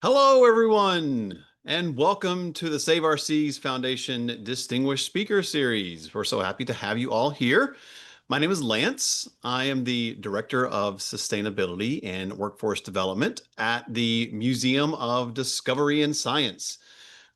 Hello, everyone, and welcome to the Save Our Seas Foundation Distinguished Speaker Series. We're so happy to have you all here. My name is Lance. I am the Director of Sustainability and Workforce Development at the Museum of Discovery and Science.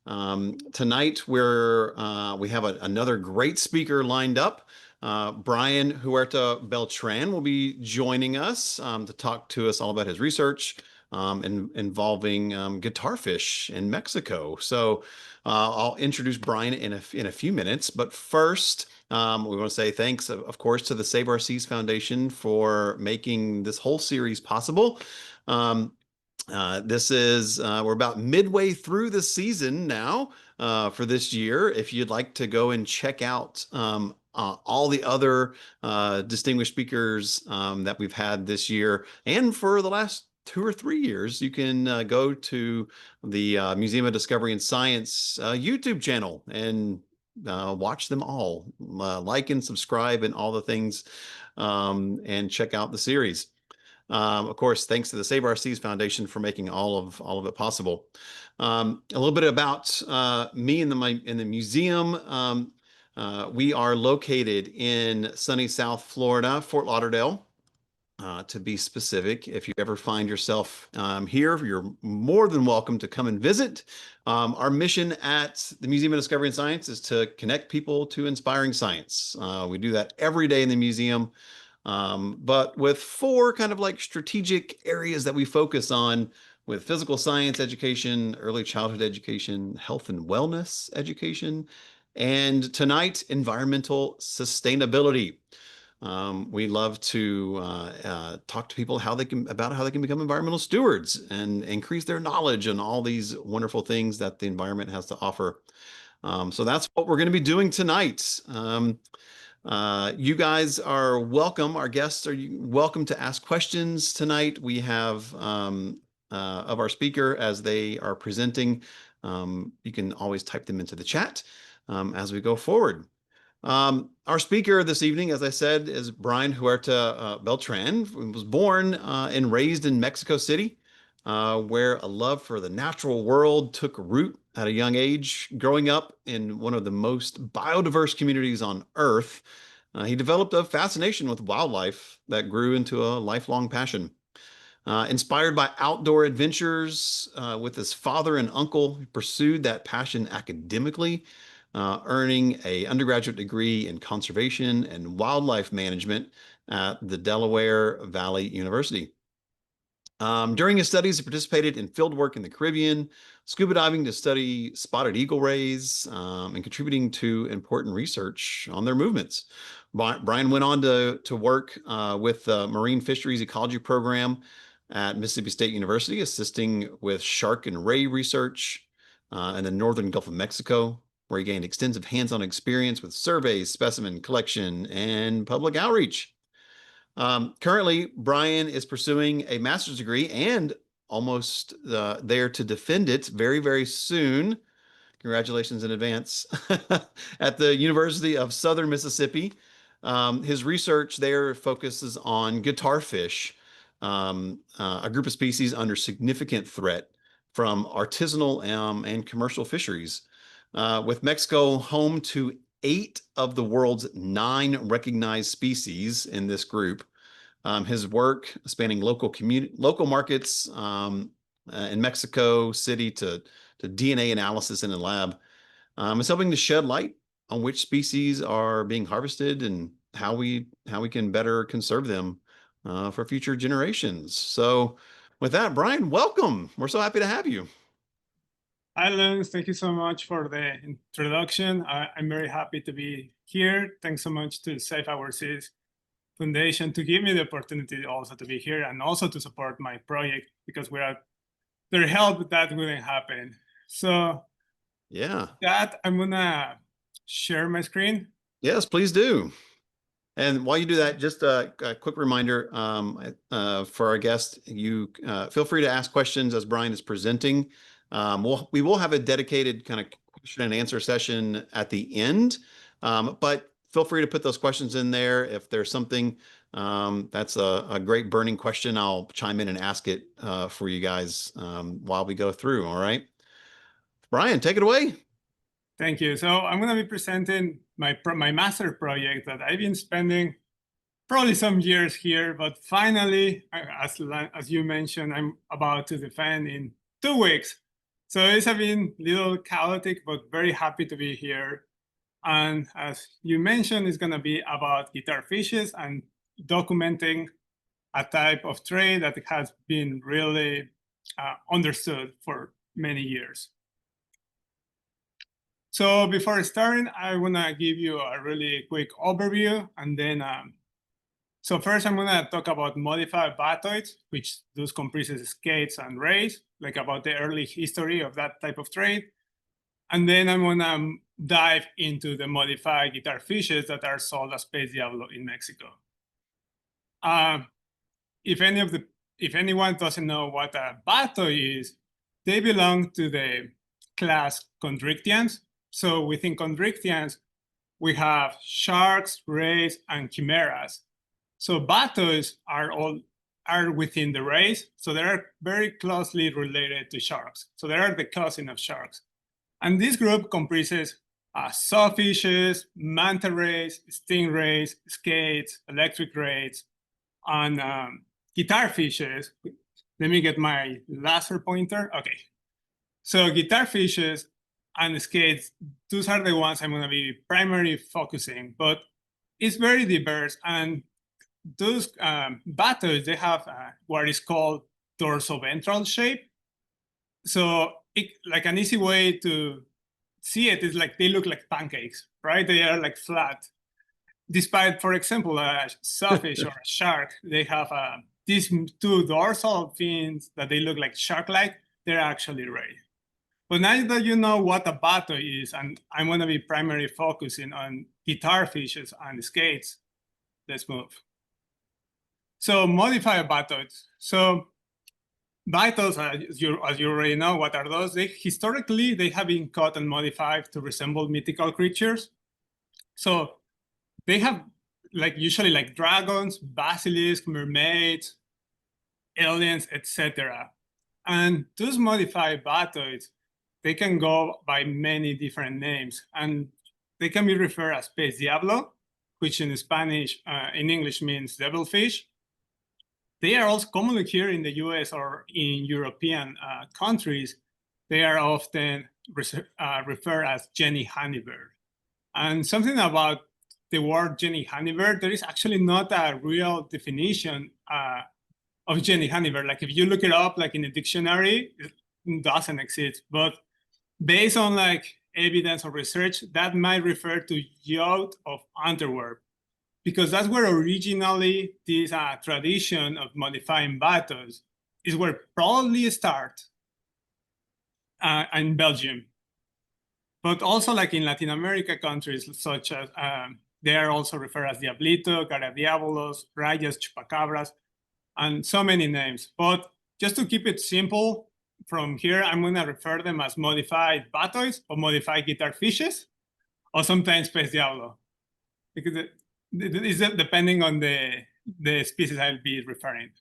Tonight, we have another great speaker lined up. Bryan Huerta Beltrán will be joining us to talk to us all about his research involving guitarfish in Mexico. So I'll introduce Bryan in a few minutes, but first, we want to say thanks, of course, to the Save Our Seas Foundation for making this whole series possible. Um, we're about midway through the season now for this year. If you'd like to go and check out all the other distinguished speakers that we've had this year and for the last 2 or 3 years, you can go to the Museum of Discovery and Science YouTube channel and watch them all. Like and subscribe and all the things and check out the series. Of course, thanks to the Save Our Seas Foundation for making all of it possible. A little bit about me in the museum. We are located in sunny South Florida, Fort Lauderdale. To be specific, if you ever find yourself here, you're more than welcome to come and visit. Our mission at the Museum of Discovery and Science is to connect people to inspiring science. We do that every day in the museum. But with four kind of like strategic areas that we focus on with physical science education, early childhood education, health and wellness education, and tonight, environmental sustainability. We love to talk to people about how they can become environmental stewards and increase their knowledge on all these wonderful things that the environment has to offer. So that's what we're going to be doing tonight. You guys are welcome. Our guests are welcome to ask questions tonight. We have of our speaker as they are presenting. You can always type them into the chat as we go forward. Our speaker this evening, as I said, is Bryan Huerta Beltrán. He was born and raised in Mexico City, where a love for the natural world took root at a young age. Growing up in one of the most biodiverse communities on Earth, he developed a fascination with wildlife that grew into a lifelong passion. Inspired by outdoor adventures with his father and uncle, he pursued that passion academically, earning an undergraduate degree in conservation and wildlife management at the Delaware Valley University. During his studies, he participated in field work in the Caribbean, scuba diving to study spotted eagle rays, and contributing to important research on their movements. Bryan went on to work with the Marine Fisheries Ecology Program at Mississippi State University, assisting with shark and ray research in the northern Gulf of Mexico, where he gained extensive hands-on experience with surveys, specimen collection, and public outreach. Currently, Bryan is pursuing a master's degree and almost there to defend it very, very soon. Congratulations in advance at the University of Southern Mississippi. His research there focuses on guitarfish, a group of species under significant threat from artisanal and commercial fisheries. With Mexico home to 8 of the world's 9 recognized species in this group. His work spanning local markets in Mexico City to DNA analysis in a lab is helping to shed light on which species are being harvested and how we can better conserve them for future generations. So with that, Bryan, welcome. We're so happy to have you. Hi, Lance. Thank you so much for the introduction. I'm very happy to be here. Thanks so much to Save Our Seas Foundation to give me the opportunity also to be here and also to support my project, because without their help, that wouldn't happen. So Yeah. that I'm gonna share my screen. Yes, please do. And while you do that, just a quick reminder for our guest, you feel free to ask questions as Bryan is presenting. We will have a dedicated kind of question and answer session at the end, but feel free to put those questions in there. If there's something That's a great burning question. I'll chime in and ask it for you guys while we go through. All right. Bryan, take it away. Thank you. So I'm going to be presenting my master project that I've been spending probably some years here, but finally, as you mentioned, I'm about to defend in 2 weeks. So it's been a little chaotic, but very happy to be here. And as you mentioned, it's going to be about guitarfishes and documenting a type of trade that has been really understood for many years. So before starting, I want to give you a really quick overview, and then so first I'm going to talk about modified batoids, which those comprises skates and rays, like about the early history of that type of trade. And then I'm going to dive into the modified guitarfishes that are sold as pez diablo in Mexico. If anyone doesn't know what a batoid is, they belong to the class Chondrichthyans. So within Chondrichthyans, we have sharks, rays, and chimeras. So batoids are within the rays, so they are very closely related to sharks. So they are the cousin of sharks. And this group comprises sawfishes, manta rays, stingrays, skates, electric rays, and guitarfishes. Let me get my laser pointer. Okay. So guitarfishes and skates, those are the ones I'm going to be primarily focusing, but it's very diverse. And those batoids, they have what is called dorsoventral shape. So like an easy way to see it is like they look like pancakes, right? They are like flat. Despite, for example, a sawfish or a shark, they have these 2 dorsal fins that they look like shark-like. They're actually ray. But now that you know what a batoid is, and I'm going to be primarily focusing on guitarfishes and skates, let's move. So modified batoids. So batoids, as you already know, what are those? Historically, they have been caught and modified to resemble mythical creatures. So they have usually like dragons, basilisks, mermaids, aliens, etc. And those modified batoids, they can go by many different names, and they can be referred as pez diablo, which in Spanish, in English means devilfish. They are also commonly here in the US or in European countries. They are often referred as Jenny Honeybird. And something about the word Jenny Honeybird, there is actually not a real definition of Jenny Honeybird. Like if you look it up, like in a dictionary, it doesn't exist. But based on like evidence or research, that might refer to yacht of Antwerp, because that's where originally this tradition of modifying batoids is where probably start in Belgium. But also like in Latin America countries, such as they are also referred as Diablito, Caradiabolos, Rayas, Chupacabras, and so many names. But just to keep it simple, from here, I'm going to refer them as modified batoids or modified guitarfishes, or sometimes pez diablo, because it's depending on the species I'll be referring.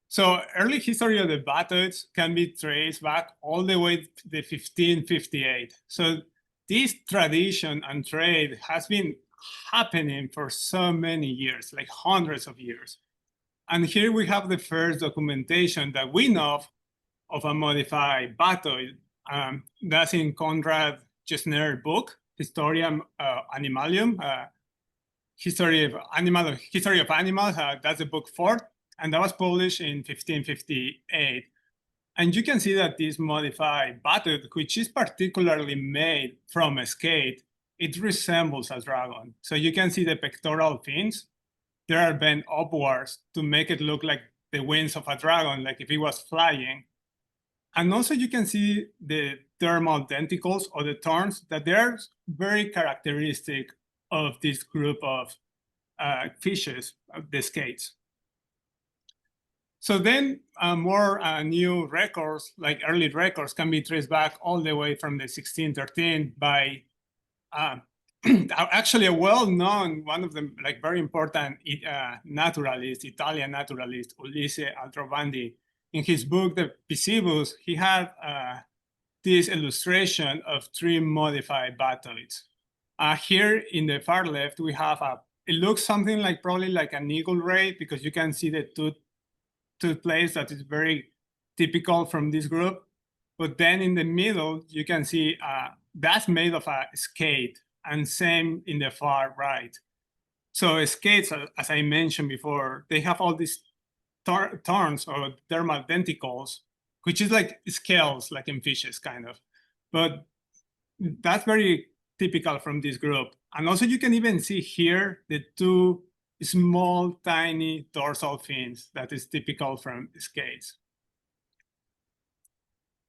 So early history of the batoids can be traced back all the way to the 1558. So this tradition and trade has been happening for so many years, like hundreds of years. And here we have the first documentation that we know of a modified batoid. That's in Conrad Gessner's book, Historia Animalium, History of Animals. That's the book 4, and that was published in 1558. And you can see that this modified batoid, which is particularly made from a skate, it resembles a dragon. So you can see the pectoral fins. They are bent upwards to make it look like the wings of a dragon, like if it was flying. And also you can see the dermal denticles or the thorns, that they're very characteristic of this group of fishes, the skates. So then more new records, like early records, can be traced back all the way from the 1613 by actually a well-known, one of the like very important naturalist, Italian naturalist, Ulisse Aldrovandi. In his book, The Piscibus, he had this illustration of 3 modified batoids. Here in the far left, we have it looks something like probably like an eagle ray, because you can see the tooth place that is very typical from this group. But then in the middle, you can see that's made of a skate, and same in the far right. So skates, as I mentioned before, they have all these thorns or dermal denticles, which is like scales, like in fishes, kind of. But that's very typical from this group. And also you can even see here the 2 small, tiny dorsal fins that is typical from skates.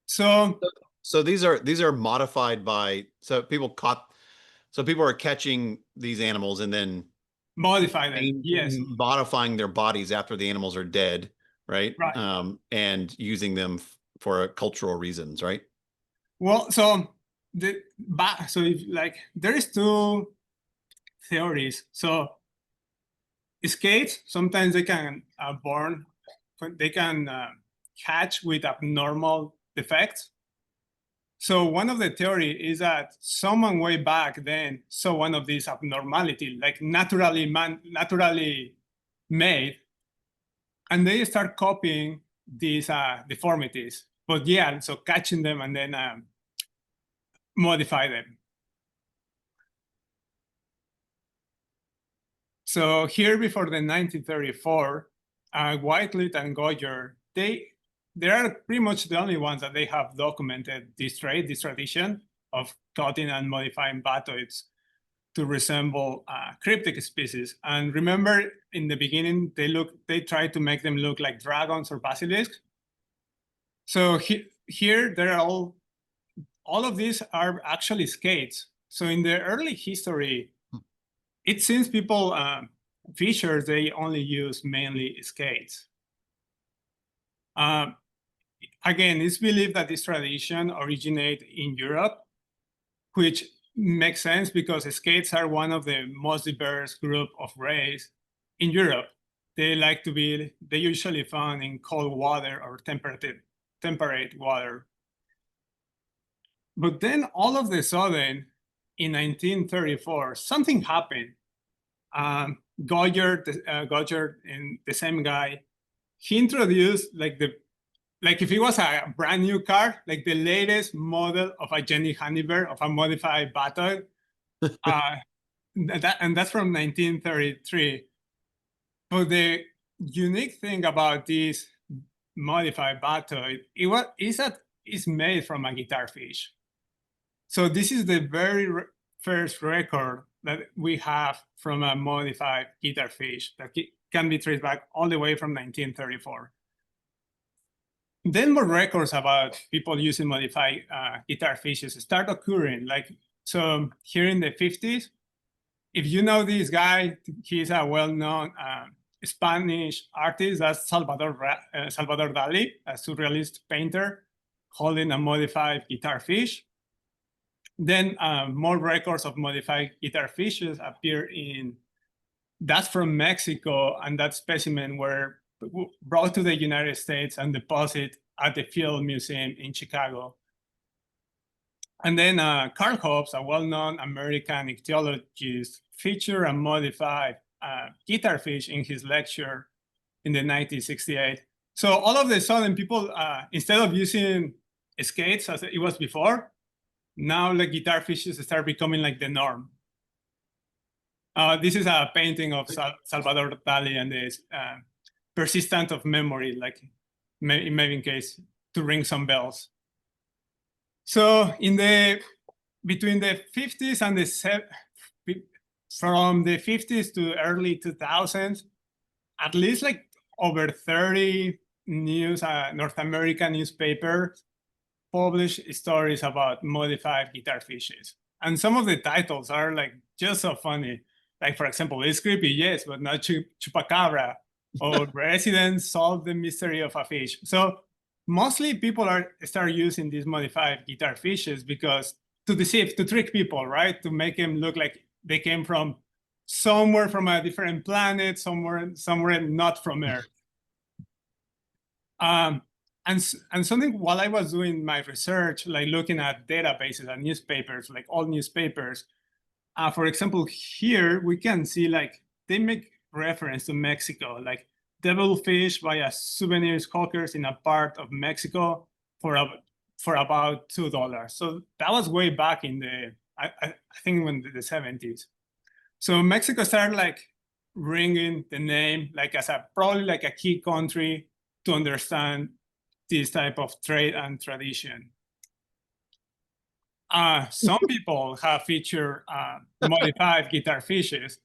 So these are modified by, so people are catching these animals and then modify them, yes. modifying their bodies after the animals are dead, right? Right. And using them for cultural reasons, right? Well, so if like there is 2 theories. So skates, sometimes they can they can hatch with abnormal defects. So one of the theory is that someone way back then saw one of these abnormality, like naturally made, and they start copying these deformities. But yeah, so catching them and then modify them. So here before the 1934, Whitelit and Goyer, they are pretty much the only ones that they have documented this tradition of cutting and modifying batoids to resemble cryptic species. And remember, in the beginning, they tried to make them look like dragons or basilisks. So here, they're all of these are actually skates. So in the early history, it seems people, fishers, they only use mainly skates. Again, it's believed that this tradition originated in Europe, which makes sense because skates are one of the most diverse group of rays in Europe. They usually found in cold water or temperate water. But then all of a sudden, in 1934, something happened. Goyer, and the same guy, he introduced like if it was a brand new car, like the latest model of a Jenny Honeybear, of a modified batoid. And that's from 1933. But the unique thing about this modified batoid is that it's made from a guitarfish. So this is the very first record that we have from a modified guitarfish that can be traced back all the way from 1934. Then more records about people using modified guitarfishes start occurring. So here in the 50s, if you know this guy, he's a well-known Spanish artist. That's Salvador Dali, a surrealist painter, holding a modified guitarfish. Then more records of modified guitarfishes appear that's from Mexico, and that specimen were brought to the United States and deposited at the Field Museum in Chicago. And then Carl Hobbs, a well-known American ichthyologist, featured a modified guitarfish in his lecture in the 1968. So all of a sudden, people, instead of using skates as it was before, now the guitarfishes start becoming like the norm. This is a painting of Salvador Dali and the persistent of memory, like maybe in case to ring some bells. So between the 50s and from the 50s to early 2000s, at least like over 30 North American newspapers published stories about modified guitarfishes. And some of the titles are like just so funny. Like, for example, it's creepy, yes, but not chupacabra. Or residents solve the mystery of a fish. So mostly people start using these modified guitarfishes because to trick people, right? To make them look like they came from somewhere from a different planet, somewhere not from Earth. And something while I was doing my research, like looking at databases and newspapers, like all newspapers, for example, here we can see like they make reference to Mexico, like devilfish via souvenir hawkers in a part of Mexico for about $2. So that was way back in the, I think in the 70s. So Mexico started like ringing the name like as a probably like a key country to understand this type of trade and tradition. Some people have featured modified guitarfishes.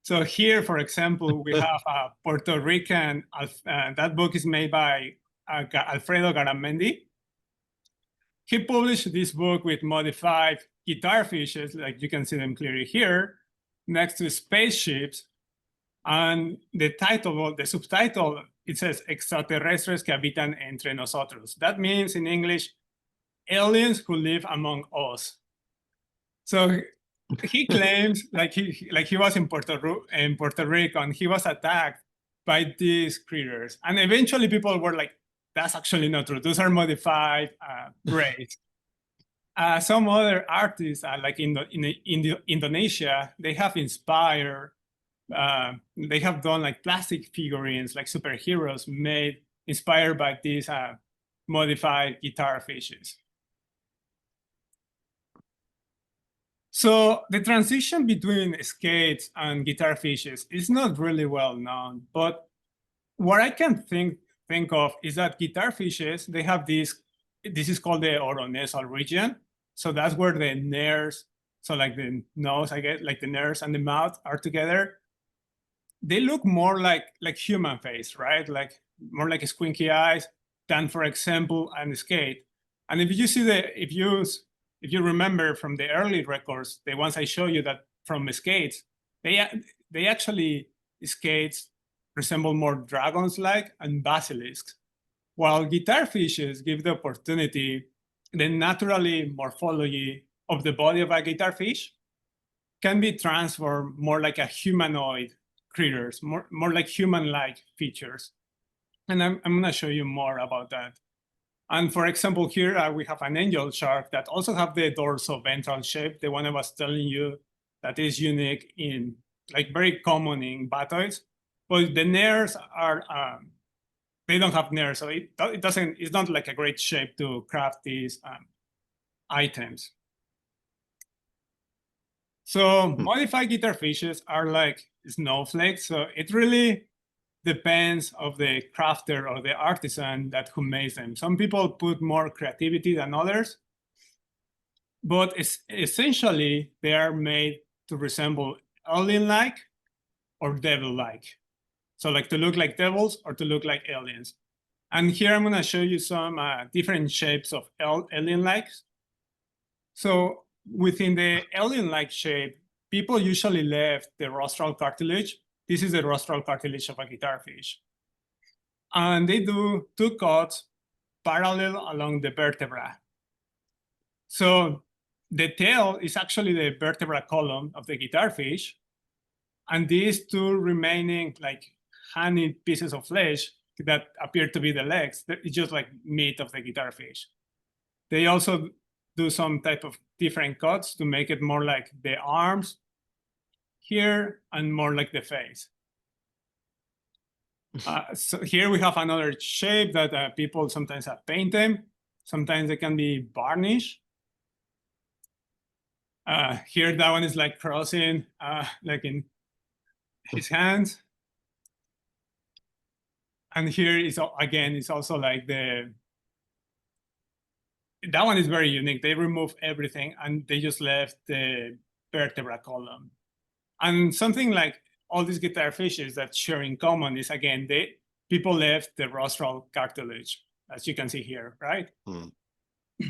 So here, for example, we have a Puerto Rican, that book is made by Alfredo Garamendi. He published this book with modified guitarfishes, like you can see them clearly here, next to spaceships. And the title, the subtitle, it says extraterrestres que habitan entre nosotros. That means in English, aliens who live among us. So he claims like he was in Puerto Rico and he was attacked by these critters. And eventually people were like, that's actually not true. Those are modified rays. Some other artists, like in Indonesia, they have inspired, they have done like plastic figurines, like superheroes inspired by these modified guitarfishes. So the transition between skates and guitarfishes is not really well known, but what I can think of is that guitarfishes, they have this is called the oronasal region. So that's where the nerves, so like the nose, I guess, like the nerves and the mouth are together. They look more like human face, right? Like more like squinky eyes than, for example, an skate. And if you see if you remember from the early records, the ones I show you that from skates, they actually skates resemble more dragons-like and basilisks, while guitarfishes give the opportunity, the naturally morphology of the body of a guitarfish can be transformed more like a humanoid critters, more like human-like features. And I'm going to show you more about that. And for example, here we have an angel shark that also have the dorsoventral shape, the one I was telling you that is unique in, like very common in batoids. But the nares are, they don't have nares, so it's not like a great shape to craft these items. So modified guitarfishes are like snowflakes, so it really depends of the crafter or the artisan who makes them. Some people put more creativity than others, but essentially they are made to resemble alien-like or devil-like. So like to look like devils or to look like aliens. And here I'm gonna show you some different shapes of alien-likes. So within the alien-like shape, people usually left the rostral cartilage. This is the rostral cartilage of a guitarfish. And they do two cuts parallel along the vertebra. So the tail is actually the vertebra column of the guitarfish. And these two remaining like hanging pieces of flesh that appear to be the legs, it's just like meat of the guitarfish. They also do some type of different cuts to make it more like the arms here and more like the face. So here we have another shape that people sometimes have painted. Sometimes they can be varnished. Here, that one is like crossing, like in his hands. And here is, again, it's also like that one is very unique. They remove everything and they just left the vertebra column. And something like all these guitarfishes that share in common is, again, people left the rostral cartilage, as you can see here, right?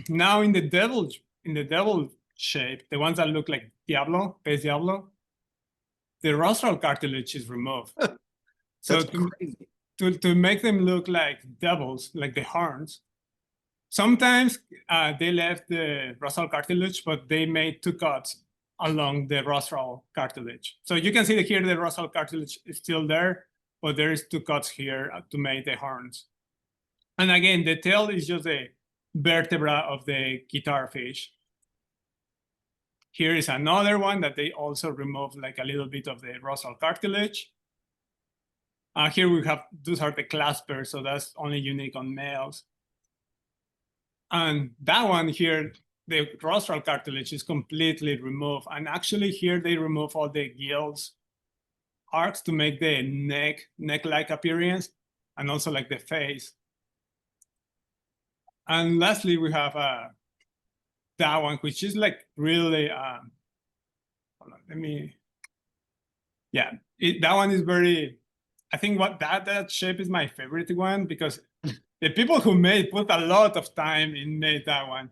Now in the devil shape, the ones that look like Diablo, Pez Diablo, the rostral cartilage is removed. So to make them look like devils, like the horns, sometimes they left the rostral cartilage, but they made two cuts along the rostral cartilage. So you can see that here the rostral cartilage is still there, but there is 2 cuts here to make the horns. And again, the tail is just a vertebra of the guitarfish. Here is another one that they also remove like a little bit of the rostral cartilage. Here we have, those are the claspers, so that's only unique on males. And that one here, the rostral cartilage is completely removed. And actually here they remove all the gills arcs to make the neck-like appearance, and also like the face. And lastly, we have that one, which is like really, hold on, let me, yeah, that one is very, I think what that shape is my favorite one, because the people who put a lot of time in made that one.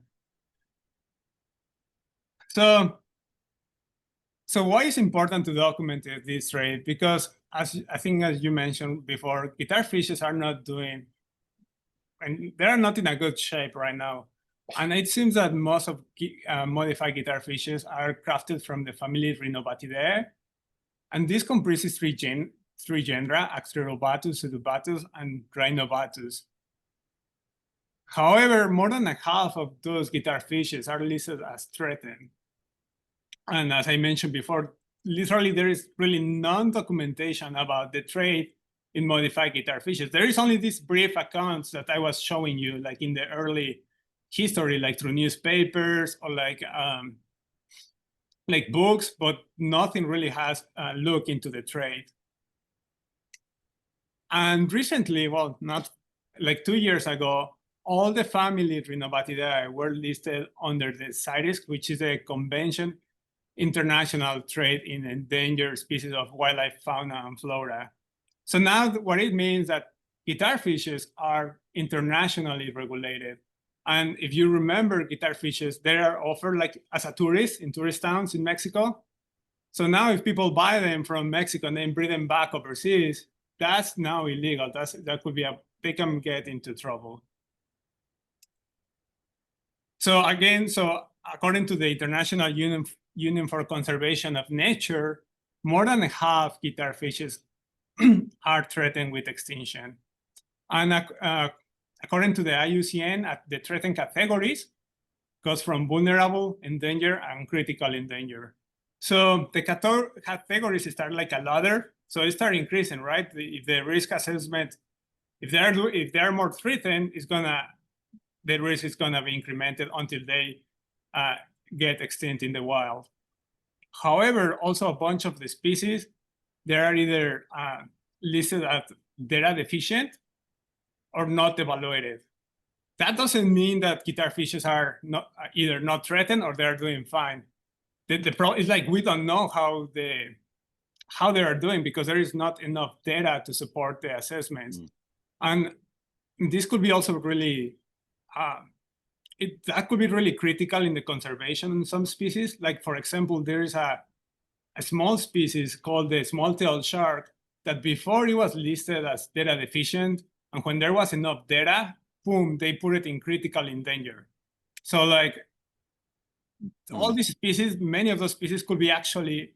So why is important to document this trait? Because as you mentioned before, guitarfishes are not doing, and they're not in a good shape right now. And it seems that most of modified guitarfishes are crafted from the family Rhinobatidae. And this comprises three genera, Axerobatus, Pseudobatus, and Rhinobatus. However, more than half of those guitarfishes are listed as threatened. And as I mentioned before, literally there is really no documentation about the trait in modified guitarfishes. There is only these brief accounts that I was showing you, like in the early history, like through newspapers or like books, but nothing really has looked into the trait. And recently, well, not like 2 years ago, all the family Rhinobatidae were listed under the CITES, which is a convention international trait in endangered species of wildlife, fauna, and flora. So now what it means that guitarfishes are internationally regulated. And if you remember, guitarfishes, they are offered like as a tourist in tourist towns in Mexico. So now if people buy them from Mexico and then bring them back overseas, that's now illegal. That could be they can get into trouble. So again, according to the International Union for Conservation of Nature, more than half guitarfishes are threatened with extinction. And according to the IUCN, the threatened categories goes from vulnerable, endangered, and critical endangered. So the categories start like a ladder. So it starts increasing, right? If the risk assessment, if they are more threatened, the risk is gonna be incremented until they get extinct in the wild. However, also a bunch of the species, they are either listed as data deficient or not evaluated. That doesn't mean that guitarfishes are either not threatened or they're doing fine. The problem is like we don't know how they are doing because there is not enough data to support the assessments. And this could be also really, that could be really critical in the conservation in some species. Like for example, there is a small species called the small-tailed shark that before it was listed as data deficient, and when there was enough data, boom, they put it in critical endangered. So like all these species, many of those species could be actually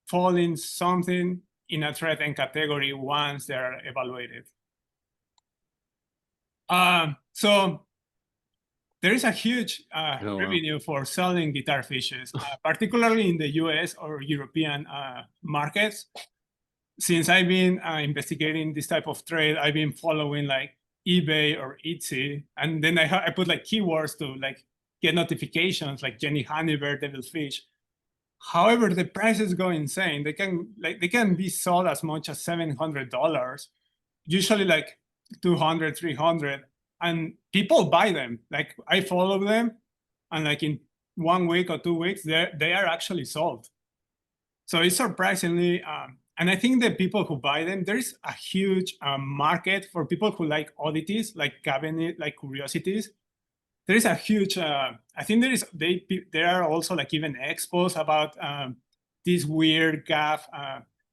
falling something in a threatened category once they're evaluated. So there is a huge revenue for selling guitarfishes, particularly in the US or European markets. Since I've been investigating this type of trade, I've been following like eBay or Etsy, and then I put like keywords to like get notifications like Jenny Honeybear, devilfish. However, the prices go insane. They can be sold as much as $700, usually like 200, 300, and people buy them. Like I follow them, and like in 1 week or 2 weeks, they are actually sold. So it's surprisingly, and I think the people who buy them, there's a huge market for people who like oddities, like cabinet, like curiosities. There is a huge, I think there are also like even expos about this weird gaff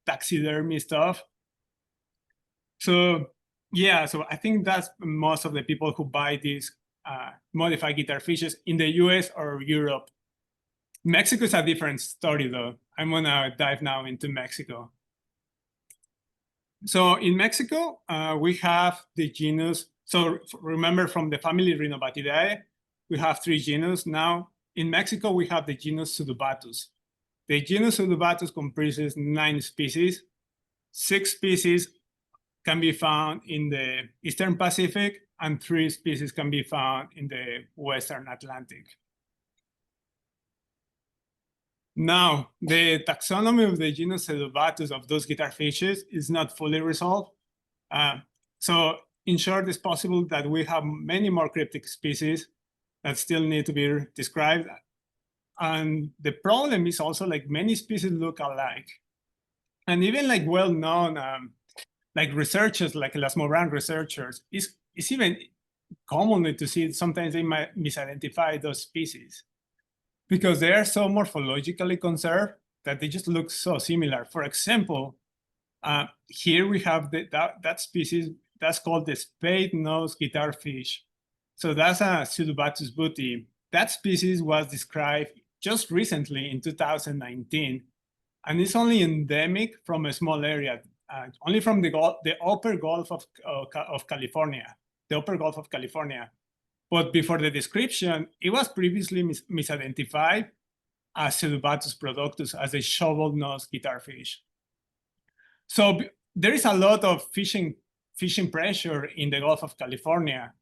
taxidermy stuff. So yeah, so I think that's most of the people who buy these modified guitarfishes in the US or Europe. Mexico is a different story, though. I'm gonna dive now into Mexico. So in Mexico, we have the genus. So remember from the family Rhinobatidae, we have 3 genus. Now in Mexico, we have the genus Pseudobatus. The genus Pseudobatus comprises 9 species. 6 species can be found in the Eastern Pacific, and 3 species can be found in the Western Atlantic. Now, the taxonomy of the genus Pseudobatus of those guitarfishes is not fully resolved. So in short, it's possible that we have many more cryptic species that still need to be described. And the problem is also like many species look alike. And even like well-known like researchers, like Las Moran researchers, it's even commonly to see sometimes they might misidentify those species because they are so morphologically conserved that they just look so similar. For example, here we have that species that's called the spade-nosed guitarfish. So that's a Pseudobatus buti. That species was described just recently in 2019, and it's only endemic from a small area, only from the upper Gulf of California, the upper Gulf of California. But before the description, it was previously misidentified as Pseudobatus productus, as a shovel-nosed guitarfish. So there is a lot of fishing pressure in the Gulf of California.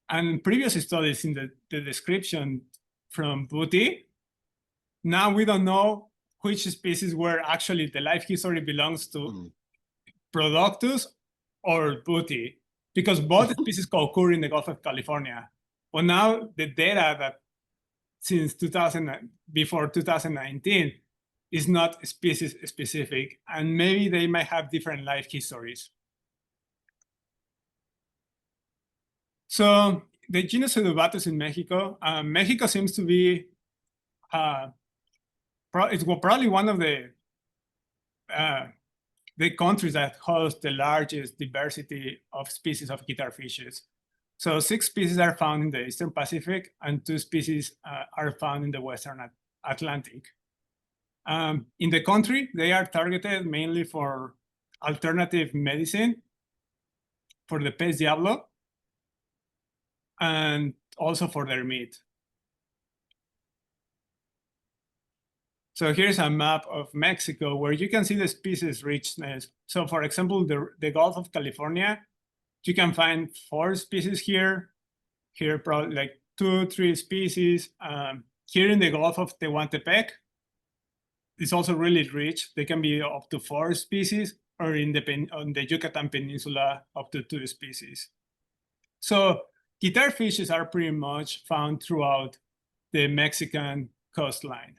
And previous studies in the description from buti, now we don't know which species where actually the life history belongs to productus or buti, because both species occur in the Gulf of California. But now the data that since before 2019 is not species specific, and maybe they might have different life histories. So the genus Pseudobatus in Mexico, Mexico seems to be it's probably one of the countries that host the largest diversity of species of guitarfishes. So 6 species are found in the Eastern Pacific, and 2 species are found in the Western Atlantic. In the country, they are targeted mainly for alternative medicine, for the pez diablo, and also for their meat. So here's a map of Mexico where you can see the species richness. So for example, the Gulf of California, you can find 4 species here. Here probably like 2, 3 species. Here in the Gulf of Tehuantepec, it's also really rich. They can be up to 4 species, or on the Yucatan Peninsula, up to 2 species. So guitarfishes are pretty much found throughout the Mexican coastline.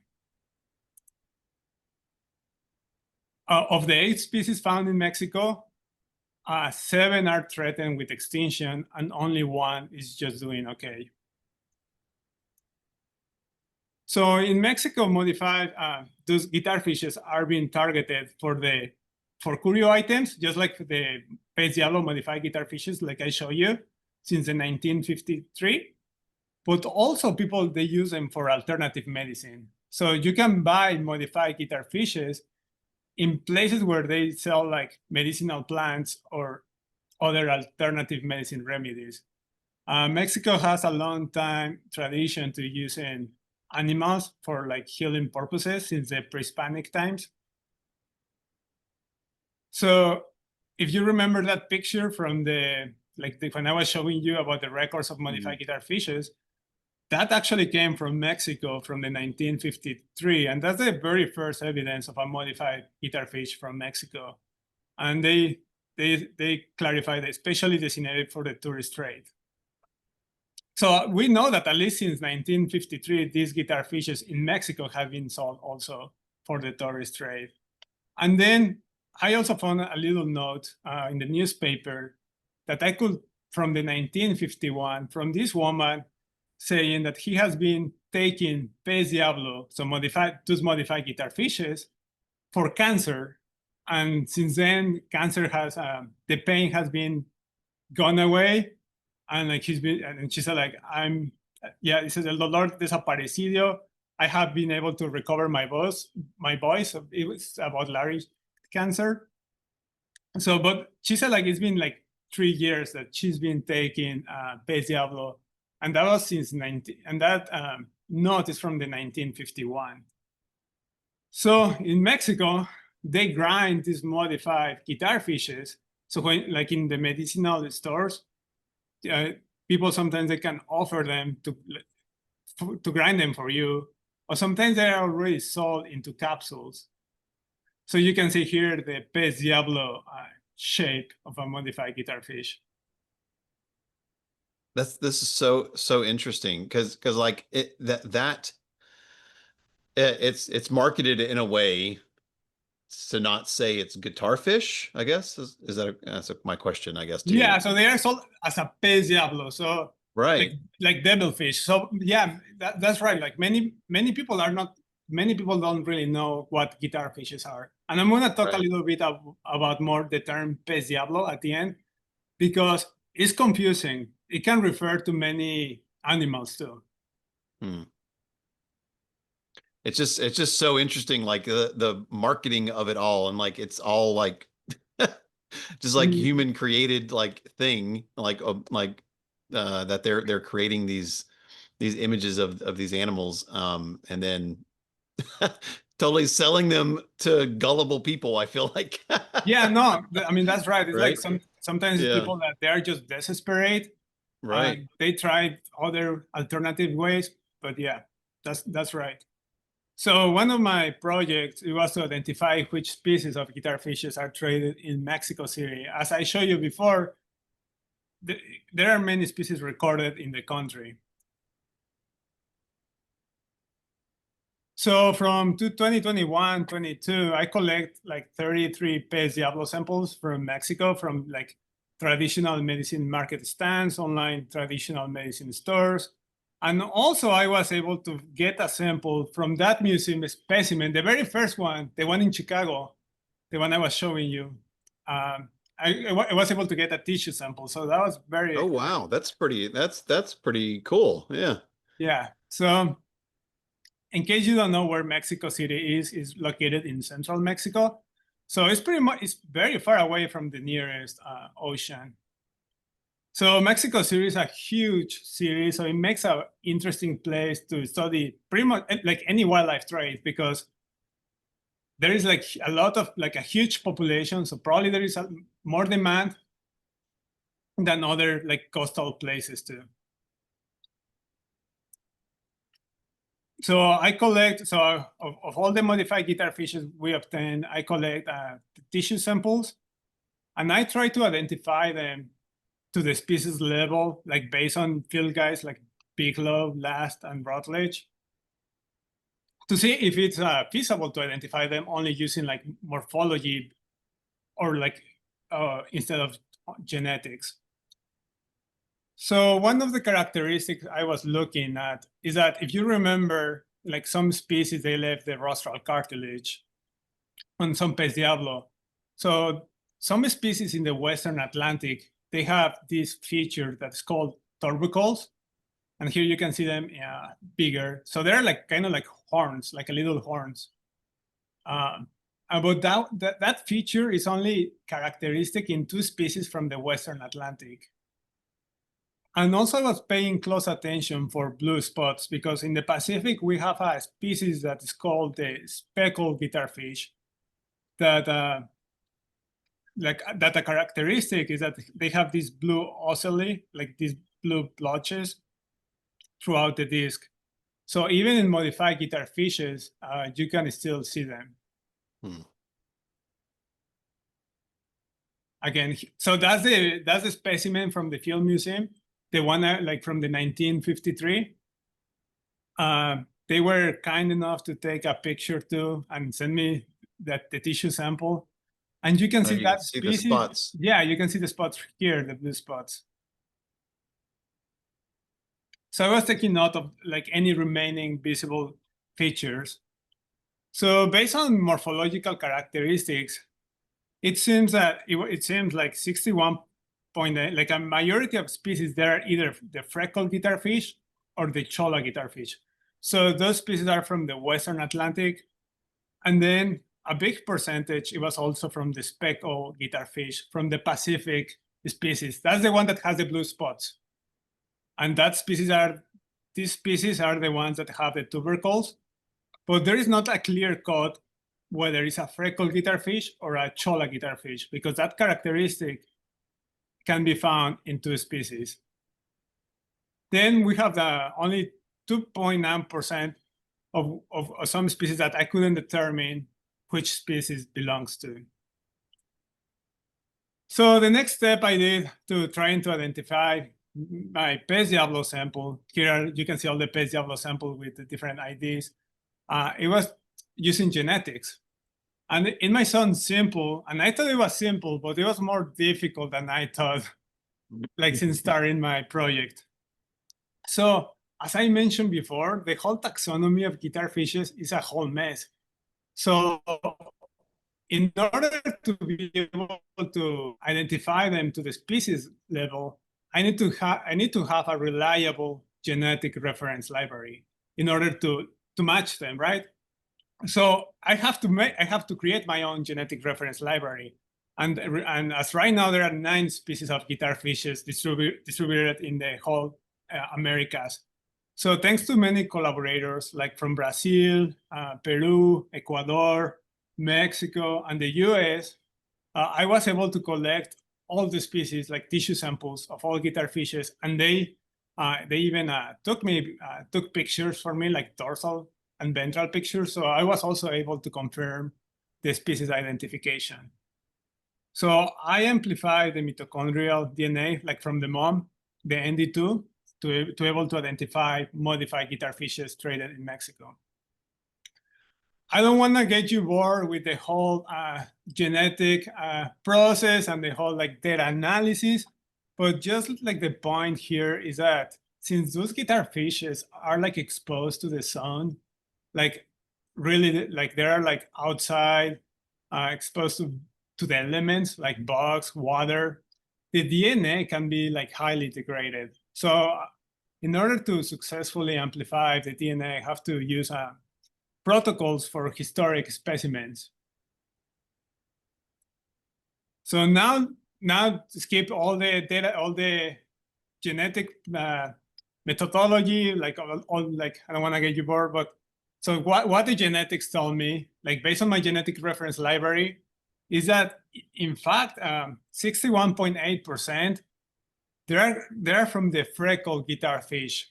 Of the 8 species found in Mexico, 7 are threatened with extinction, and only 1 is just doing okay. So in Mexico, modified those guitarfishes are being targeted for curio items, just like the pez diablo modified guitarfishes, like I showed you, since the 1953. But also people, they use them for alternative medicine. So you can buy modified guitarfishes in places where they sell like medicinal plants or other alternative medicine remedies. Mexico has a long time tradition to using animals for like healing purposes since the pre-Hispanic times. So if you remember that picture from when I was showing you about the records of modified guitarfishes, that actually came from Mexico from the 1953, and that's the very first evidence of a modified guitarfish from Mexico. And they clarified, especially designated for the tourist trade. So we know that at least since 1953, these guitarfishes in Mexico have been sold also for the tourist trade. And then I also found a little note in the newspaper that I could, from the 1951, from this woman saying that he has been taking pez diablo, so those modified guitarfishes, for cancer. And since then, cancer has, the pain has been gone away. And like and she said, like, it says, el dolor desaparecido, I have been able to recover my voice. It was about larynx cancer. So, but she said like it's been like 3 years that she's been taking Pez Diablo, and that was since 19, and that note is from the 1951. So in Mexico, they grind these modified guitar fishes. So when, like in the medicinal stores, people sometimes they can offer them to grind them for you, or sometimes they are already sold into capsules. So you can see here the Pez Diablo shape of a modified guitarfish. This is so interesting because like it's marketed in a way to not say it's guitarfish, I guess. That's my question, I guess, to Yeah, you. so they are sold as a Pez Diablo. So Right. like devilfish. So yeah, that's right. Like many people don't really know what guitar fishes are. And I'm gonna talk a Right. little bit about more the term Pez Diablo at the end, because it's confusing. It can refer to many animals too. Hmm. It's just so interesting, like the marketing of it all, and like it's all like just like human created like thing, like that they're creating these images of these animals, and then totally selling them to gullible people, I feel like. Yeah, no, I mean that's right. It's like Right? sometimes it's Yeah. people that they are just desperate. Right. They tried other alternative ways, but yeah, that's right. So one of my projects it was to identify which species of guitar fishes are traded in Mexico City. As I showed you before, there are many species recorded in the country. So from 2021, 22, I collect like 33 Pez Diablo samples from Mexico, from like traditional medicine market stands, online traditional medicine stores. And also I was able to get a sample from that museum specimen, the very first one, the one in Chicago, the one I was showing you. I was able to get a tissue sample. So that was very, Oh wow, that's pretty cool. Yeah. yeah. So in case you don't know where Mexico City is located in central Mexico. So it's very far away from the nearest ocean. So Mexico City is a huge city, so it makes an interesting place to study pretty much like any wildlife trade, because there is like a lot of like a huge population. So probably there is more demand than other like coastal places too. So I collect, so of all the modified guitar fishes we obtain, I collect tissue samples, and I try to identify them to the species level, like based on field guides like Bigelow, Last, and Routledge, to see if it's feasible to identify them only using like morphology or like instead of genetics. So one of the characteristics I was looking at is that if you remember, like some species, they left the rostral cartilage on some Pez Diablo. So some species in the Western Atlantic, they have this feature that's called torbicoles. And here you can see them bigger. So they're like kind of like horns, like a little horns. But that feature is only characteristic in 2 species from the Western Atlantic. And also I was paying close attention for blue spots, because in the Pacific, we have a species that is called the speckled guitarfish that a characteristic is that they have these blue ocelli, like these blue blotches throughout the disc. So even in modified guitar fishes, you can still see them. Again, so that's the specimen from the Field Museum, the one like from the 1953. They were kind enough to take a picture too and send me the tissue sample. And you can see You can that see the species. spots. Yeah, you can see the spots here, the blue spots. So I was taking note of like any remaining visible features. So based on morphological characteristics, it seems that it seems like 61.8, like a majority of species there are either the freckled guitarfish or the chola guitarfish. So those species are from the Western Atlantic. And then a big percentage, it was also from the speckled guitarfish from the Pacific species. That's the one that has the blue spots. And these species are the ones that have the tubercles, but there is not a clear cut whether it's a freckled guitarfish or a chola guitarfish, because that characteristic can be found in two species. Then we have the only 2.9% of some species that I couldn't determine which species belongs to. So the next step I did to trying to identify my pez diablo sample, here you can see all the pez diablo sample with the different IDs. It was using genetics. And it might sound simple, and I thought it was simple, but it was more difficult than I thought, like since starting my project. So as I mentioned before, the whole taxonomy of guitarfishes is a whole mess. So in order to be able to identify them to the species level, I need to have a reliable genetic reference library in order to match them, right? So I have to create my own genetic reference library. And as right now, there are 9 species of guitarfishes distributed in the whole Americas. So thanks to many collaborators, like from Brazil, Peru, Ecuador, Mexico, and the US, I was able to collect all the species, like tissue samples of all guitarfishes, and they even took pictures for me, like dorsal and ventral pictures. So I was also able to confirm the species identification. So I amplified the mitochondrial DNA, like from the mom, the ND2, to able to identify modified guitarfishes traded in Mexico. I don't want to get you bored with the whole genetic process and the whole like data analysis, but just like the point here is that since those guitarfishes are like exposed to the sun, like really like they're like outside, exposed to the elements like bugs, water, the DNA can be like highly degraded. So in order to successfully amplify the DNA, I have to use protocols for historic specimens. So now skip all the data, all the genetic methodology, like all like I don't want to get you bored, but so what the genetics tell me, like based on my genetic reference library, is that in fact 61.8% they're from the freckled guitarfish,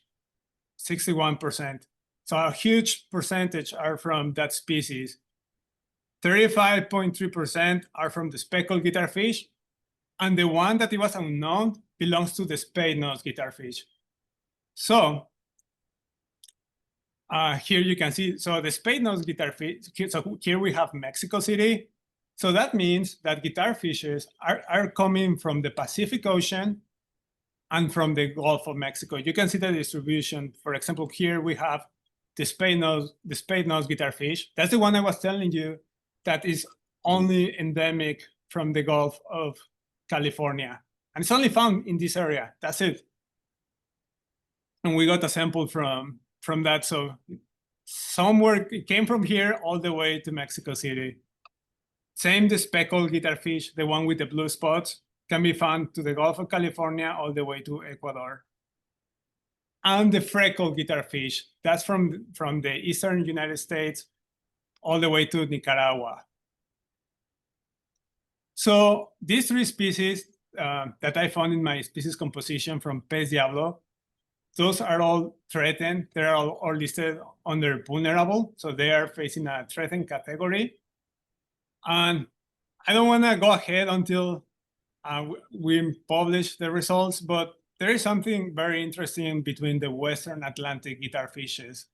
61%. So a huge percentage are from that species. 35.3% are from the speckled guitarfish, and the one that it was unknown belongs to the spade-nose guitarfish. So here you can see, so the spade-nose guitarfish, so here we have Mexico City. So that means that guitarfishes are coming from the Pacific Ocean and from the Gulf of Mexico. You can see the distribution. For example, here we have the spade-nose guitarfish. That's the one I was telling you that is only endemic from the Gulf of California. And it's only found in this area. That's it. And we got a sample from that. So somewhere it came from here all the way to Mexico City. Same the speckled guitarfish, the one with the blue spots, can be found to the Gulf of California all the way to Ecuador. And the freckled guitarfish, that's from the eastern United States all the way to Nicaragua. So these 3 species that I found in my species composition from Pez Diablo, those are all threatened. They're all listed under vulnerable. So they are facing a threatened category. And I don't want to go ahead until we publish the results, but there is something very interesting between the Western Atlantic guitarfishes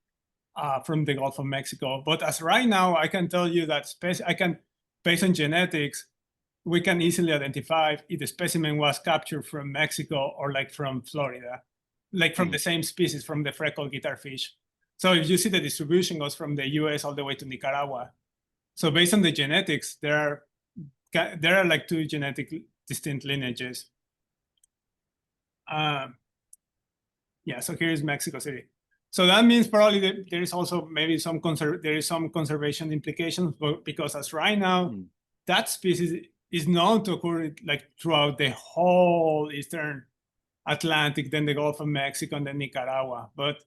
from the Gulf of Mexico. But as right now, I can tell you that based on genetics, we can easily identify if the specimen was captured from Mexico or like from Florida, like from the same species, from the freckled guitarfish. So if you see the distribution goes from the US all the way to Nicaragua. So based on the genetics, there are like 2 genetic distinct lineages. Yeah, so here is Mexico City. So that means probably that there is also maybe some conservation implications, but because as right now, that species is known to occur like throughout the whole Eastern Atlantic, then the Gulf of Mexico, and then Nicaragua. But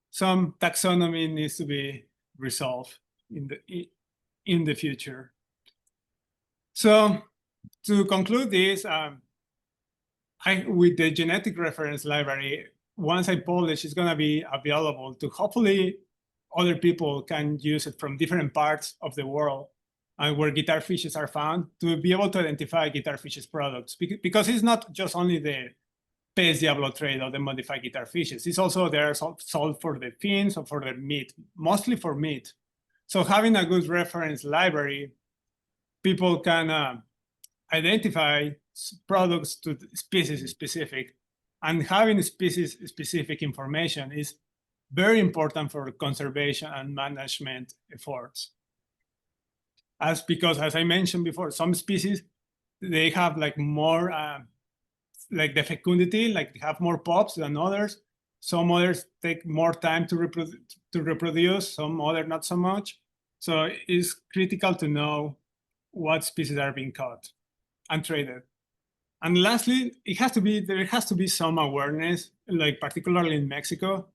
some taxonomy needs to be resolved in the future. So to conclude this, with the genetic reference library, once I publish, it's going to be available to hopefully other people can use it from different parts of the world and where guitarfishes are found to be able to identify guitarfishes products. Because it's not just only the Pez Diablo trade or the modified guitarfishes. It's also there sold for the fins or for the meat, mostly for meat. So having a good reference library, people can identify products to species specific, and having species specific information is very important for conservation and management efforts. Because as I mentioned before, some species, they have like more, like the fecundity, like they have more pups than others. Some others take more time to reproduce, some other not so much. So it's critical to know what species are being caught and traded. And lastly, there has to be some awareness, like particularly in Mexico,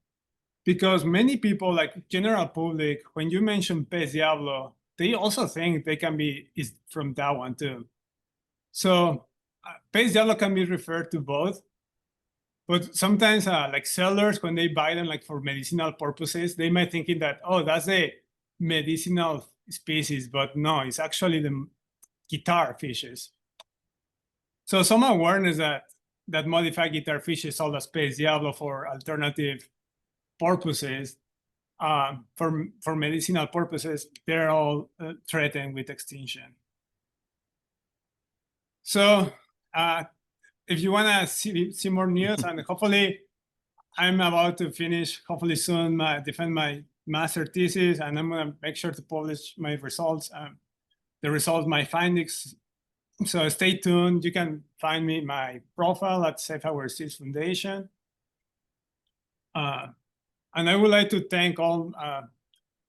because many people, like general public, when you mention Pez Diablo, they also think they can be is from that one too. So Pez Diablo can be referred to both, but sometimes like sellers, when they buy them like for medicinal purposes, they might thinking that, oh, that's a medicinal species, but no, it's actually the guitar fishes. So some awareness that modified guitarfish is sold as Pez Diablo for alternative purposes, for medicinal purposes, they're all threatened with extinction. So if you want to see more news, and hopefully I'm about to finish, hopefully soon, defend my master thesis, and I'm going to make sure to publish my results, my findings. So stay tuned. You can find me my profile at Safe Our Seas Foundation. And I would like to thank all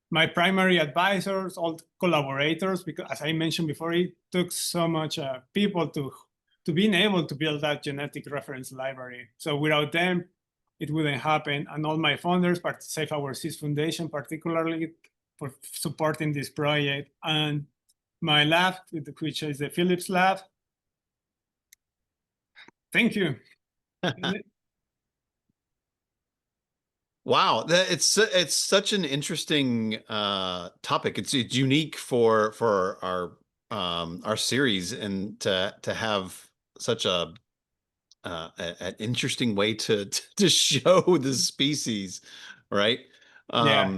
my primary advisors, all collaborators, because as I mentioned before, it took so much people to being able to build that genetic reference library. So without them, it wouldn't happen. And all my funders, Safe Our Seas Foundation, particularly for supporting this project. And my lab, which is the Phillips lab. Thank you. Wow, it's such an interesting topic. It's unique for our series, and to have such an interesting way to show the species, right? Yeah.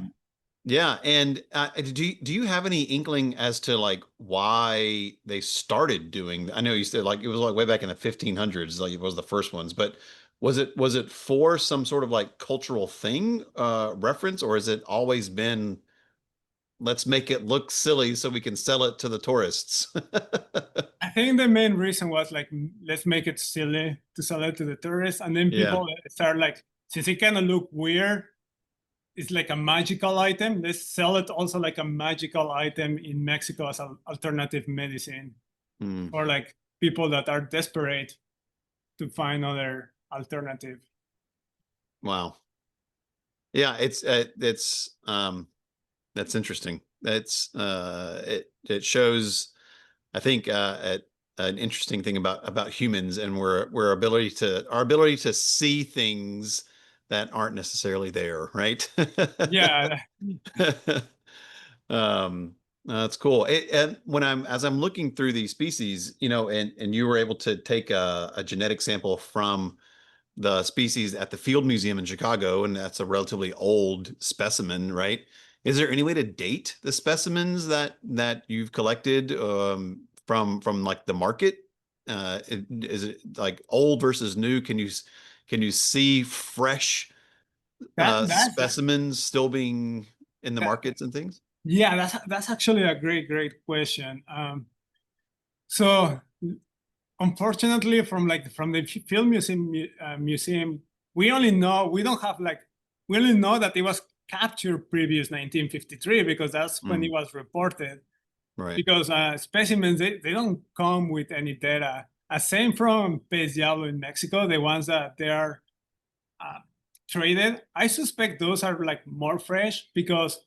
Yeah, and do you have any inkling as to like why they started doing? I know you said like it was like way back in the 1500s, like it was the first ones, but was it for some sort of like cultural thing, reference, or has it always been let's make it look silly so we can sell it to the tourists? I think the main reason was like, let's make it silly to sell it to the tourists. And then Yeah. people start like, since it kind of look weird, it's like a magical item. Let's sell it also like a magical item in Mexico as an alternative medicine, or like people that are desperate to find other alternative. Wow. Yeah, that's interesting. It shows, I think, an interesting thing about humans and our ability to see things that aren't necessarily there, right? Yeah. That's cool. And as I'm looking through these species, and you were able to take a genetic sample from the species at the Field Museum in Chicago, and that's a relatively old specimen, right? Is there any way to date the specimens that you've collected from like the market? Is it like old versus new? Can you see fresh specimens still being in the markets and things? Yeah, that's actually a great question. So unfortunately, from the Field Museum, we don't have like we only know that it was captured previous 1953 because that's when it was reported. Right. Because specimens, they don't come with any data. Same from pez diablo in Mexico, the ones that they are traded. I suspect those are like more fresh because,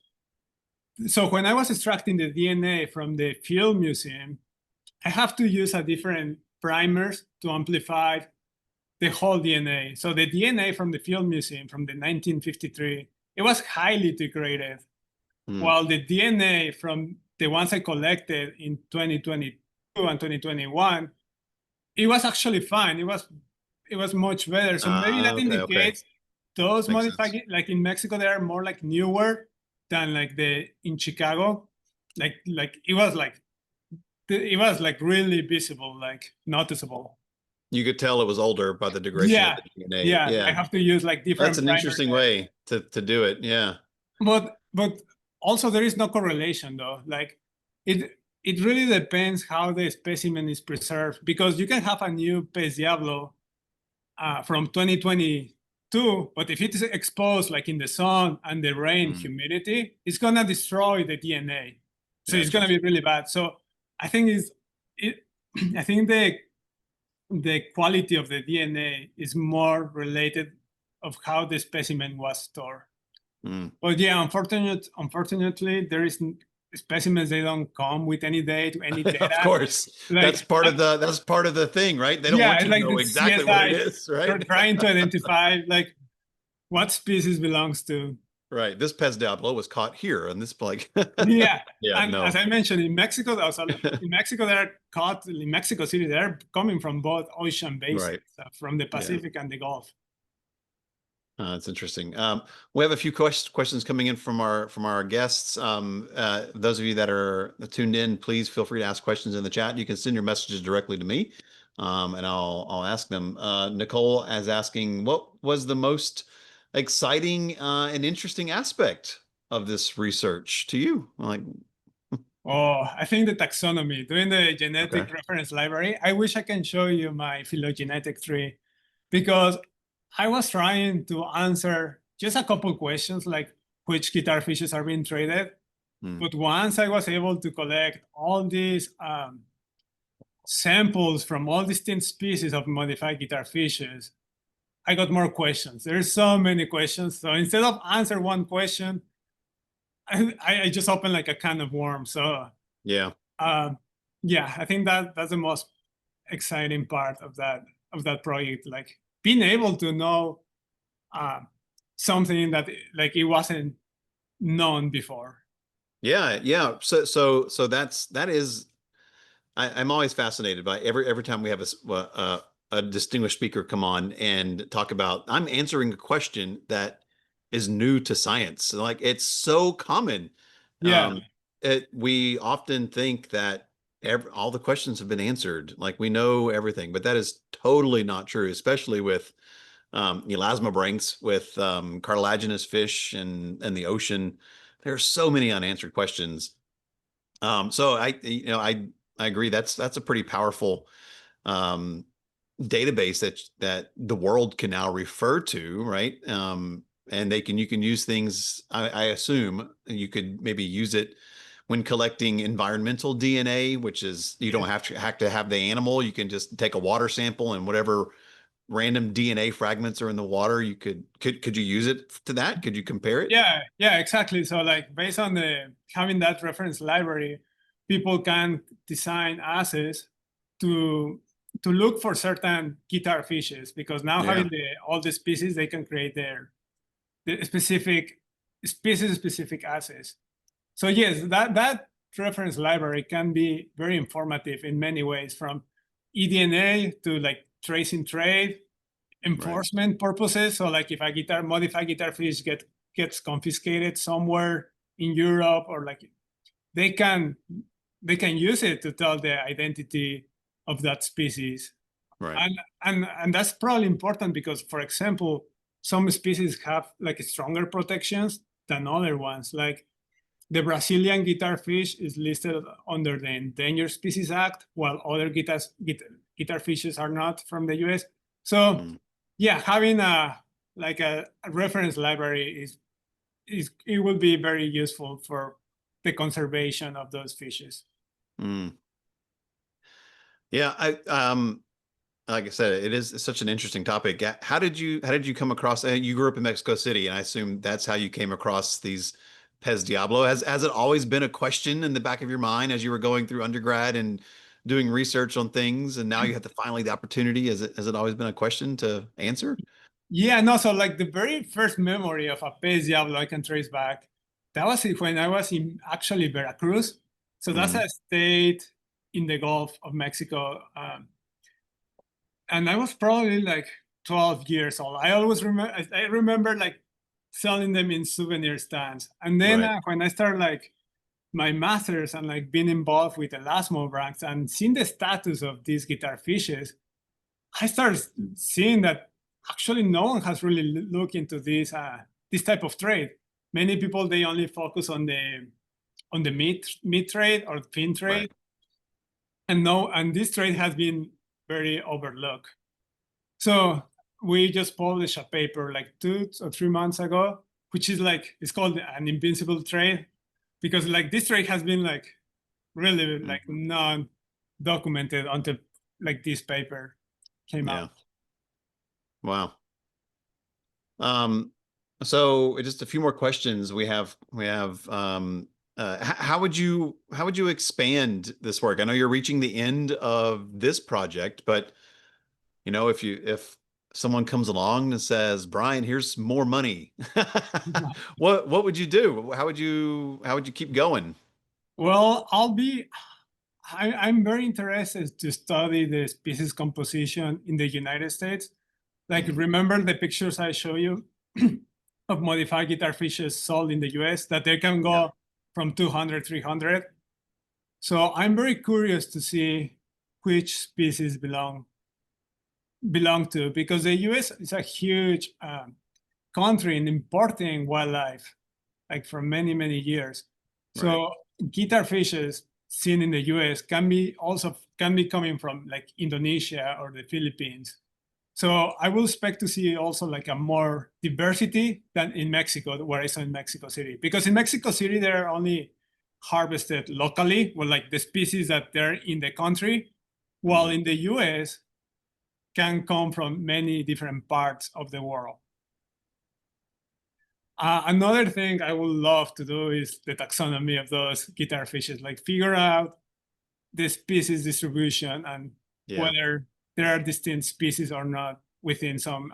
so when I was extracting the DNA from the field museum, I have to use a different primers to amplify the whole DNA. So the DNA from the field museum from the 1953, it was highly degraded, while the DNA from the ones I collected in 2022 and 2021, it was actually fine. It was much better. So maybe that indicates those Makes modified, sense. like in Mexico, they are more like newer than like the in Chicago. Like it was like really visible, like noticeable. You could tell it was older by the degradation of Yeah, the DNA. yeah. I Yeah. have to use like That's different an primers interesting there. way to do it. Yeah. But also there is no correlation though. Like it really depends how the specimen is preserved, because you can have a new pez diablo from 2022, but if it is exposed like in the sun and the rain, humidity, it's gonna destroy the DNA. So it's gonna be really bad. So I think I think the quality of the DNA is more related of how the specimen was stored. But yeah, unfortunately, there is specimens, they don't come with any date, any data. Of course, like, that's part of the thing, right? They don't want you to like know the exactly what it CSI, is, right? trying to identify like what species belongs to. Right. This pez diablo was caught here, and this like. Yeah, Yeah. and No. as I mentioned, in Mexico, they're caught in Mexico City. They're coming from both ocean basins, Right. from the Pacific and the Gulf. That's interesting. We have a few questions coming in from our guests. Those of you that are tuned in, please feel free to ask questions in the chat. You can send your messages directly to me, and I'll ask them. Nicole is asking, what was the most exciting and interesting aspect of this research to you? Like, Oh, I think the taxonomy, doing the genetic reference library. I wish I can show you my phylogenetic tree, because I was trying to answer just a couple questions like which guitarfishes are being traded. But once I was able to collect all these samples from all distinct species of modified guitarfishes, I got more questions. There's so many questions. So instead of answer one question, I just opened like a can of worms. So yeah. Yeah, I think that's the most exciting part of that project. Like being able to know something that like it wasn't known before. Yeah. So that is. I'm always fascinated by every time we have a distinguished speaker come on and talk about. I'm answering a question that is new to science. Like it's so common. Yeah. We often think that all the questions have been answered. Like we know everything, but that is totally not true. Especially with elasmobranchs, with cartilaginous fish and the ocean. There are so many unanswered questions. So I agree. That's a pretty powerful database that the world can now refer to, right? And you can use things. I assume you could maybe use it when collecting environmental DNA, which is you don't have to have the animal. You can just take a water sample and whatever random DNA fragments are in the water. You could you use it to that? Could you compare it? Yeah, exactly. So like based on having that reference library, people can design assays to look for certain guitar fishes, because now having all the species, they can create the specific species-specific assays. So yes, that reference library can be very informative in many ways, from eDNA to like tracing trade, enforcement purposes. So like if a modified guitar fish gets confiscated somewhere in Europe, or like they can use it to tell the identity of that species. Right. And that's probably important because, for example, some species have like stronger protections than other ones. Like the Brazilian guitarfish is listed under the Endangered Species Act, while other guitar fishes are not from the US. So yeah, having like a reference library it will be very useful for the conservation of those fishes. Mm. Yeah, like I said, it is such an interesting topic. How did you come across? You grew up in Mexico City, and I assume that's how you came across these Pez Diablo. Has it always been a question in the back of your mind as you were going through undergrad and doing research on things, and now you have to finally the opportunity? Has it always been a question to answer? Yeah, no, so like the very first memory of a pez diablo I can trace back, that was when I was in actually Veracruz. So that's Mm, a state in the Gulf of Mexico. And I was probably like 12 years old. I remember like selling them in souvenir stands. And then right. when I started like my master's and like being involved with Elasmo brands and seeing the status of these guitar fishes, I started seeing that actually no one has really looked into this type of trade. Many people they only focus on the meat trade or fin Right. trade, and no, and this trade has been very overlooked. So we just published a paper like 2 or 3 months ago, which is like it's called an invincible trade, because like this trade has been like really like Mhm. non documented until like this paper came out. Yeah. Wow. Um, so just a few more questions. How would you expand this work? I know you're reaching the end of this project, but if someone comes along and says, Brian, here's more money, what would you do? How would you keep going? Well, I'm very interested to study the species composition in the United States. Like, Mm, remember the pictures I show you of modified guitar fishes sold in the US that they can yeah, go from 200, 300. So I'm very curious to see which species belong to, because the US is a huge country in importing wildlife, like for many, many years. right. So guitar fishes seen in the US can be coming from like Indonesia or the Philippines. So I will expect to see also like a more diversity than in Mexico, where I saw in Mexico City. Because in Mexico City, they're only harvested locally, well, like the species that they're in the country, while Mm, in the US can come from many different parts of the world. Another thing I would love to do is the taxonomy of those guitar fishes, like figure out the species distribution and yeah. whether there are distinct species or not within some,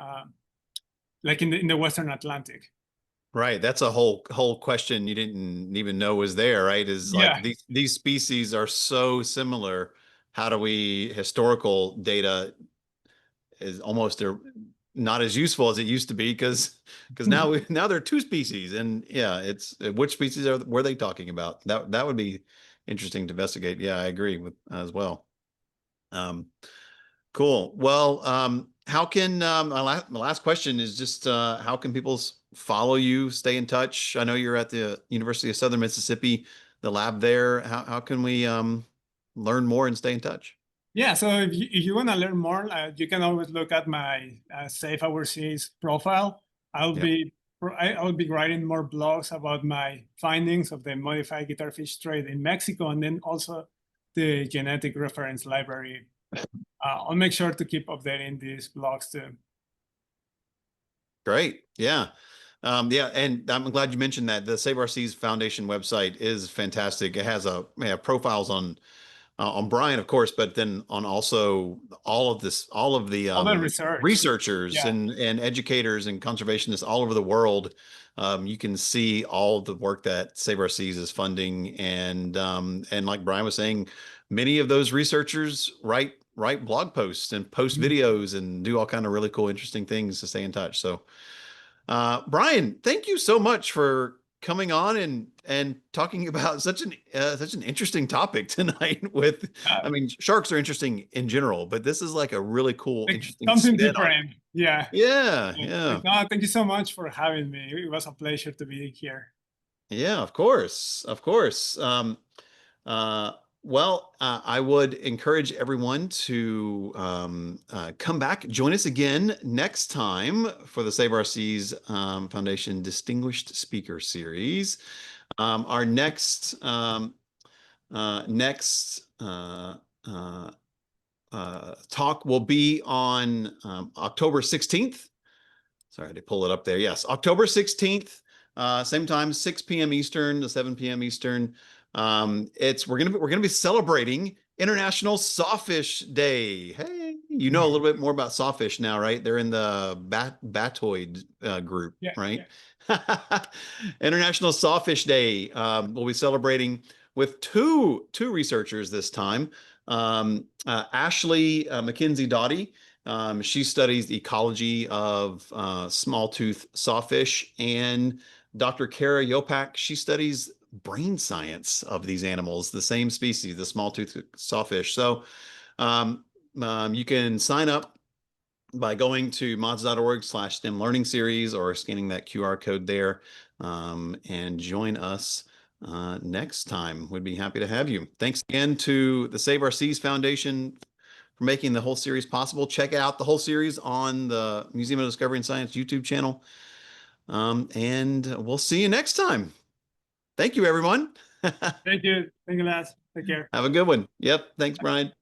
like in the Western Atlantic. Right. That's a whole question you didn't even know was there, right? Is like Yeah. these species are so similar. How do we historical data is almost not as useful as it used to be because now there are two species and yeah, it's which species were they talking about? That would be interesting to investigate. Yeah, I agree with as well. Um, Cool. Well, how can my last question is just how can people follow you, stay in touch? I know you're at the University of Southern Mississippi, the lab there. How can we learn more and stay in touch? Yeah, so if you want to learn more, you can always look at my Safe Overseas profile. I'll Yep. be I'll be writing more blogs about my findings of the modified guitarfish trade in Mexico, and then also the genetic reference library. I'll make sure to keep updating these blogs too. Great. Yeah. Yeah, and I'm glad you mentioned that. The Save Our Seas Foundation website is fantastic. It has profiles on Bryan, of course, but then on also all of the All the research. researchers Yeah. and educators and conservationists all over the world. You can see all of the work that Save Our Seas is funding, and like Bryan was saying, many of those researchers write blog posts and post Mhm. videos and do all kind of really cool, interesting things to stay in touch. So Bryan, thank you so much for coming on and talking about such an interesting topic tonight. Uh, I mean, sharks are interesting in general, but this is like a really cool, like interesting something spin on different. Yeah. it. Yeah, Like, yeah, no, thank you so much for having me. It was a pleasure to be here. yeah. Of course, of course. Uh, Well, I would encourage everyone to come back, join us again next time for the Save Our Seas Foundation Distinguished Speaker Series. Our next talk will be on October 16th. Sorry to pull it up there. Yes, October 16th, same time, 6 p.m. Eastern to 7 p.m. Eastern. We're gonna be celebrating International Sawfish Day. Hey, you know a little bit more about sawfish now, right? They're in the batoid group, Yeah, right? yeah. International Sawfish Day. We'll be celebrating with two researchers this time. Ashley McKenzie Doughty. She studies the ecology of small-tooth sawfish, and Dr. Kara Yopak, she studies brain science of these animals, the same species, the small-tooth sawfish. So you can sign up by going to mods.org/STEM Learning Series or scanning that QR code there and join us next time. We'd be happy to have you. Thanks again to the Save Our Seas Foundation for making the whole series possible. Check out the whole series on the Museum of Discovery and Science YouTube channel. And we'll see you next time. Thank you, everyone. Thank you. Thank you, lads. Take care. Have a good one. Yep. Thanks, Brian.